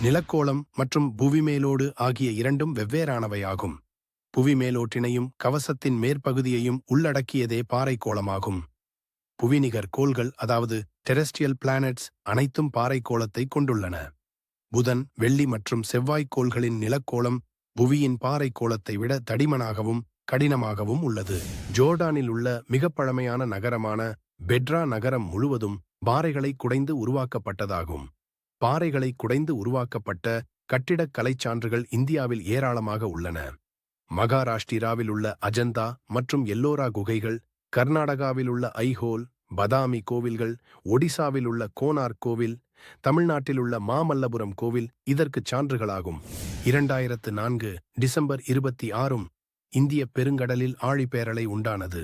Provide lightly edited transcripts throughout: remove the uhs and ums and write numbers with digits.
நிலக்கோளம் மற்றும் புவிமேலோடு ஆகிய இரண்டும் வெவ்வேறானவையாகும். புவிமேலோட்டினையும் கவசத்தின் மேற்பகுதியையும் உள்ளடக்கியதே பாறைக்கோளமாகும். புவிநிகர் கோள்கள், அதாவது டெரெஸ்ட்ரியல் பிளானட்ஸ், அனைத்தும் பாறைக்கோளத்தை கொண்டுள்ளன. புதன், வெள்ளி மற்றும் செவ்வாய் கோள்களின் நிலக்கோளம் புவியின் பாறைக்கோளத்தை விட தடிமனாகவும் கடினமாகவும் உள்ளது. ஜோர்டானில் உள்ள மிக பழமையான நகரமான பெட்ரா நகரம் முழுவதும் பாறைகளை குடைந்து உருவாக்கப்பட்டதாகும். பாறைகளை குடைந்து உருவாக்கப்பட்ட கட்டிடக் கலைச்சான்றுகள் இந்தியாவில் ஏராளமாக உள்ளன. மகாராஷ்டிராவில் உள்ள அஜந்தா மற்றும் எல்லோரா குகைகள், கர்நாடகாவில் உள்ள ஐஹோல், பதாமி கோவில்கள், ஒடிசாவில் உள்ள கோனார்க் கோவில், தமிழ்நாட்டில் உள்ள மாமல்லபுரம் கோவில் இதற்குச் சான்றுகளாகும். 2004 டிசம்பர் 26 இந்திய பெருங்கடலில் ஆழிப்பேரலை உண்டானது.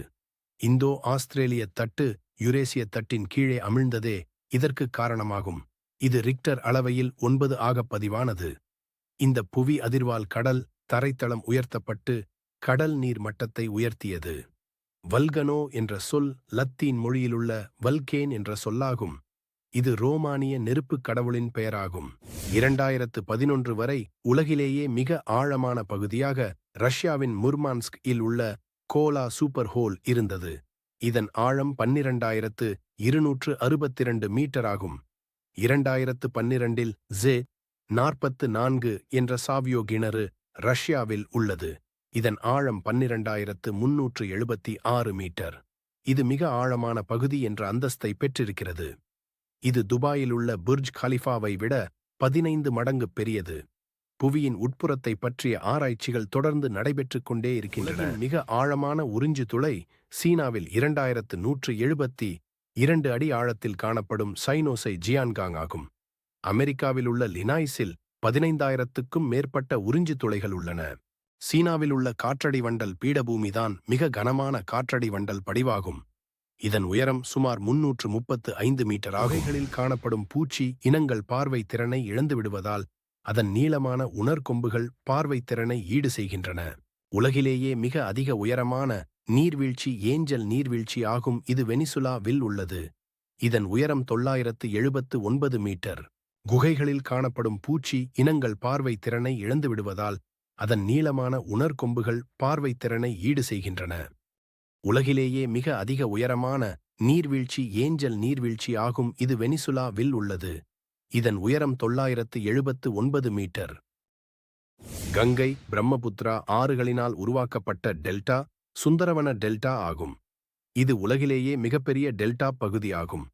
இந்தோ ஆஸ்திரேலிய தட்டு யுரேசிய தட்டின் கீழே அமிழ்ந்ததே இதற்கு காரணமாகும். இது ரிக்டர் அளவையில் 9 ஆக பதிவானது. இந்த புவி அதிர்வால் கடல் தரைத்தளம் உயர்த்தப்பட்டு கடல் நீர் மட்டத்தை உயர்த்தியது. வல்கனோ என்ற சொல் லத்தீன் மொழியிலுள்ள வல்கேன் என்ற சொல்லாகும். இது ரோமானிய நெருப்புக் கடவுளின் பெயராகும். 2011 வரை உலகிலேயே மிக ஆழமான பகுதியாக ரஷ்யாவின் முர்மான்ஸ்க் இல் உள்ள கோலா சூப்பர் ஹோல் இருந்தது. இதன் ஆழம் 12,262 மீட்டர் ஆகும். 2012 ஜே 44 என்ற சாவியோ கிணறு ரஷ்யாவில் உள்ளது. இதன் ஆழம் 12,376 மீட்டர். இது மிக ஆழமான பகுதி என்ற அந்தஸ்தை பெற்றிருக்கிறது. இது துபாயில் உள்ள புர்ஜ் கலிஃபாவை விட 15 மடங்கு பெரியது. புவியின் உட்புறத்தை பற்றிய ஆராய்ச்சிகள் தொடர்ந்து நடைபெற்றுக் கொண்டே இருக்கின்றன. மிக ஆழமான உறிஞ்சு துளை சீனாவில் 2172 அடி ஆழத்தில் காணப்படும் சைனோசை ஜியான்காங் ஆகும். அமெரிக்காவில் உள்ள லினாய்ஸில் 15,000க்கும் மேற்பட்ட உறிஞ்சு துளைகள் உள்ளன. சீனாவில் உள்ள காற்றடி வண்டல் பீடபூமிதான் மிக கனமான காற்றடி வண்டல் படிவாகும். இதன் உயரம் சுமார் 335 மீட்டர். வகைகளில் காணப்படும் பூச்சி இனங்கள் பார்வை திறனை இழந்துவிடுவதால் அதன் நீளமான உணர்கொம்புகள் பார்வை திறனை ஈடு செய்கின்றன. உலகிலேயே மிக அதிக உயரமான நீர்வீழ்ச்சி ஏஞ்சல் நீர்வீழ்ச்சி ஆகும். இது வெனிசுலாவில் உள்ளது. இதன் உயரம் 979 மீட்டர். குகைகளில் காணப்படும் பூச்சி இனங்கள் பார்வை திறனை இழந்துவிடுவதால் அதன் நீளமான உணர்கொம்புகள் பார்வை திறனை ஈடு செய்கின்றன. உலகிலேயே மிக அதிக உயரமான நீர்வீழ்ச்சி ஏஞ்சல் நீர்வீழ்ச்சி ஆகும். இது வெனிசுலாவில் உள்ளது. இதன் உயரம் 979 மீட்டர். கங்கை, பிரம்மபுத்திரா ஆறுகளினால் உருவாக்கப்பட்ட டெல்டா சுந்தரவன டெல்டா ஆகும். இது உலகிலேயே மிகப்பெரிய டெல்டா பகுதியாகும்.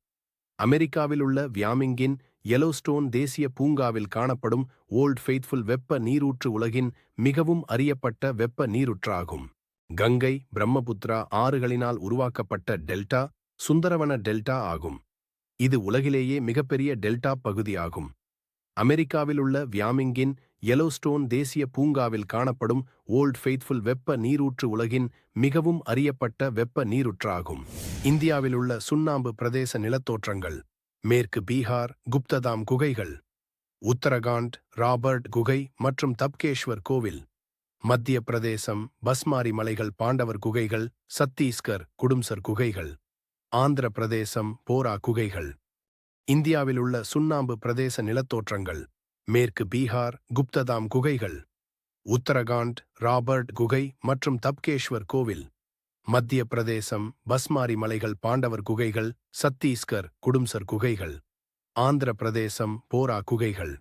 அமெரிக்காவில் உள்ள வியாமிங்கின் யெலோஸ்டோன் தேசிய பூங்காவில் காணப்படும் ஓல்ட் ஃபெய்த்ஃபுல் வெப்ப நீரூற்று உலகின் மிகவும் அறியப்பட்ட வெப்ப நீரூற்றாகும். கங்கை, பிரம்மபுத்திரா ஆறுகளினால் உருவாக்கப்பட்ட டெல்டா சுந்தரவன டெல்டா ஆகும். இது உலகிலேயே மிகப்பெரிய டெல்டா பகுதியாகும். அமெரிக்காவில் உள்ள வியாமிங்கின் யெலோஸ்டோன் தேசிய பூங்காவில் காணப்படும் ஓல்ட் ஃபெய்த்ஃபுல் வெப்ப நீரூற்று உலகின் மிகவும் அறியப்பட்ட வெப்ப நீரூற்றாகும். இந்தியாவில் உள்ள சுண்ணாம்பு பிரதேச நிலத்தோற்றங்கள்: மேற்கு பீகார் குப்ததாம் குகைகள், உத்தரகாண்ட் ராபர்ட் குகை மற்றும் தப்கேஷ்வர் கோவில், மத்திய பிரதேசம் பஸ்மாரி மலைகள் பாண்டவர் குகைகள், சத்தீஸ்கர் குடும்சர் குகைகள், ஆந்திர பிரதேசம் போரா குகைகள். இந்தியாவில் உள்ள சுண்ணாம்பு பிரதேச நிலத்தோற்றங்கள்: மேற்கு பீகார் குப்ததாம் குகைகள், உத்தரகாண்ட் ராபர்ட் குகை மற்றும் தப்கேஷ்வர் கோவில், மத்திய பிரதேசம் பஸ்மாரி மலைகள் பாண்டவர் குகைகள், சத்தீஸ்கர் குடும்சர் குகைகள், ஆந்திர பிரதேசம் போரா குகைகள்.